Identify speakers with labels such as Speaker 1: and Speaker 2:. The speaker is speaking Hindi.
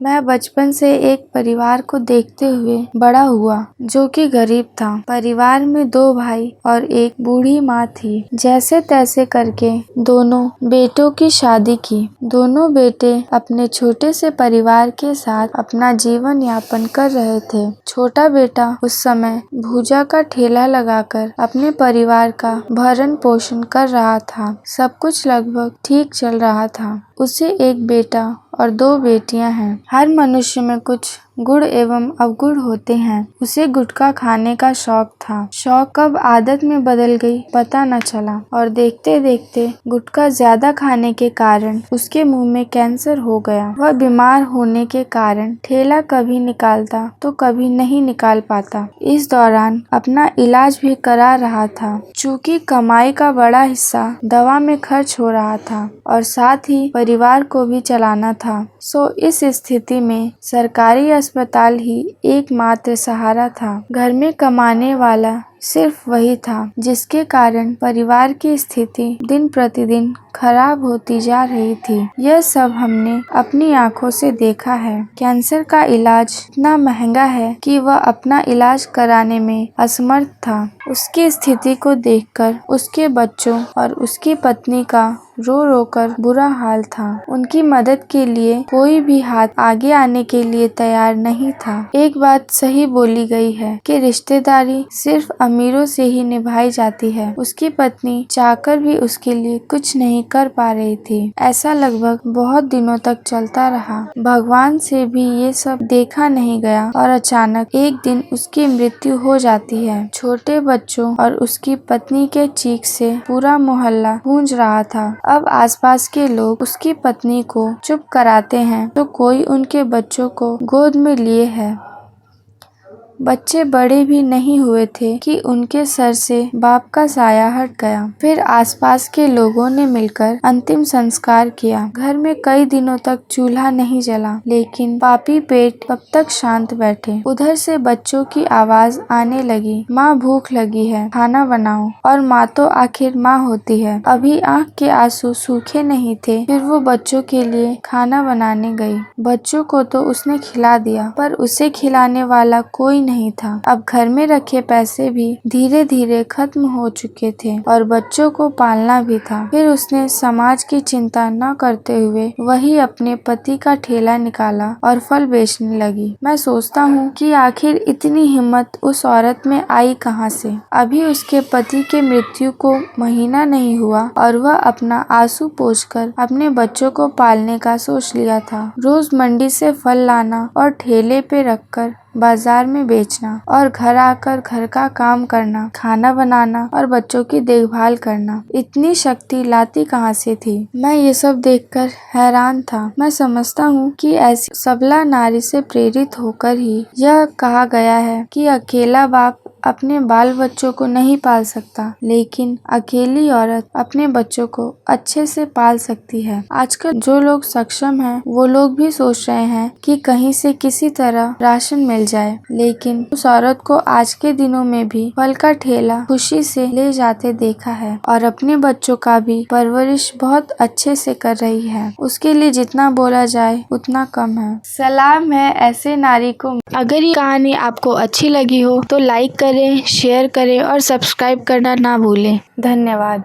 Speaker 1: मैं बचपन से एक परिवार को देखते हुए बड़ा हुआ जो कि गरीब था। परिवार में 2 भाई और एक बूढ़ी माँ थी। जैसे तैसे करके दोनों बेटों की शादी की। दोनों बेटे अपने छोटे से परिवार के साथ अपना जीवन यापन कर रहे थे। छोटा बेटा उस समय भूजा का ठेला लगाकर अपने परिवार का भरण पोषण कर रहा था। सब कुछ लगभग ठीक चल रहा था। उसे एक बेटा और 2 बेटियां हैं। हर मनुष्य में कुछ गुण एवं अवगुण होते हैं। उसे गुटखा खाने का शौक था। शौक कब आदत में बदल गई पता न चला और देखते देखते गुटखा ज्यादा खाने के कारण उसके मुंह में कैंसर हो गया। वह बीमार होने के कारण ठेला कभी निकालता तो कभी नहीं निकाल पाता। इस दौरान अपना इलाज भी करा रहा था। चूंकि कमाई का बड़ा हिस्सा दवा में खर्च हो रहा था और साथ ही परिवार को भी चलाना था। सो इस स्थिति में सरकारी अस्पताल ही एकमात्र सहारा था। घर में कमाने वाला सिर्फ वही था, जिसके कारण परिवार की स्थिति दिन प्रतिदिन खराब होती जा रही थी। यह सब हमने अपनी आंखों से देखा है। कैंसर का इलाज इतना महंगा है कि वह अपना इलाज कराने में असमर्थ था। उसकी स्थिति को देखकर उसके बच्चों और उसकी पत्नी का रो रो कर बुरा हाल था। उनकी मदद के लिए कोई भी हाथ आगे आने के लिए तैयार नहीं था। एक बात सही बोली गई है कि रिश्तेदारी सिर्फ अमीरों से ही निभाई जाती है। उसकी पत्नी चाहकर भी उसके लिए कुछ नहीं कर पा रही थी। ऐसा लगभग बहुत दिनों तक चलता रहा। भगवान से भी ये सब देखा नहीं गया और अचानक एक दिन उसकी मृत्यु हो जाती है। छोटे बच्चों और उसकी पत्नी के चीख से पूरा मोहल्ला गूंज रहा था। अब आसपास के लोग उसकी पत्नी को चुप कराते हैं तो कोई उनके बच्चों को गोद में लिए है। बच्चे बड़े भी नहीं हुए थे कि उनके सर से बाप का साया हट गया। फिर आसपास के लोगों ने मिलकर अंतिम संस्कार किया। घर में कई दिनों तक चूल्हा नहीं जला, लेकिन पापी पेट तब तक शांत बैठे। उधर से बच्चों की आवाज आने लगी, माँ भूख लगी है, खाना बनाओ। और माँ तो आखिर माँ होती है। अभी आँख के आंसू सूखे नहीं थे, फिर वो बच्चों के लिए खाना बनाने गई। बच्चों को तो उसने खिला दिया, पर उसे खिलाने वाला कोई नहीं था। अब घर में रखे पैसे भी धीरे धीरे खत्म हो चुके थे और बच्चों को पालना भी था। फिर उसने समाज की चिंता न करते हुए वही अपने पति का ठेला निकाला और फल बेचने लगी। मैं सोचता हूँ कि आखिर इतनी हिम्मत उस औरत में आई कहाँ से। अभी उसके पति के मृत्यु को महीना नहीं हुआ और वह अपना आंसू पोंछकर अपने बच्चों को पालने का सोच लिया था। रोज मंडी से फल लाना और ठेले पे रखकर बाजार में बेचना और घर आकर घर का काम करना, खाना बनाना और बच्चों की देखभाल करना। इतनी शक्ति लाती कहाँ से थी। मैं ये सब देखकर हैरान था। मैं समझता हूँ कि ऐसी सबला नारी से प्रेरित होकर ही यह कहा गया है कि अकेला बाप अपने बाल बच्चों को नहीं पाल सकता, लेकिन अकेली औरत अपने बच्चों को अच्छे से पाल सकती है। आजकल जो लोग सक्षम हैं, वो लोग भी सोच रहे हैं कि कहीं से किसी तरह राशन मिल जाए, लेकिन उस औरत को आज के दिनों में भी फल का ठेला खुशी से ले जाते देखा है और अपने बच्चों का भी परवरिश बहुत अच्छे से कर रही है। उसके लिए जितना बोला जाए उतना कम है। सलाम है ऐसे नारी को। अगर ये कहानी आपको अच्छी लगी हो तो लाइक करें, शेयर करें और सब्सक्राइब करना ना भूलें। धन्यवाद।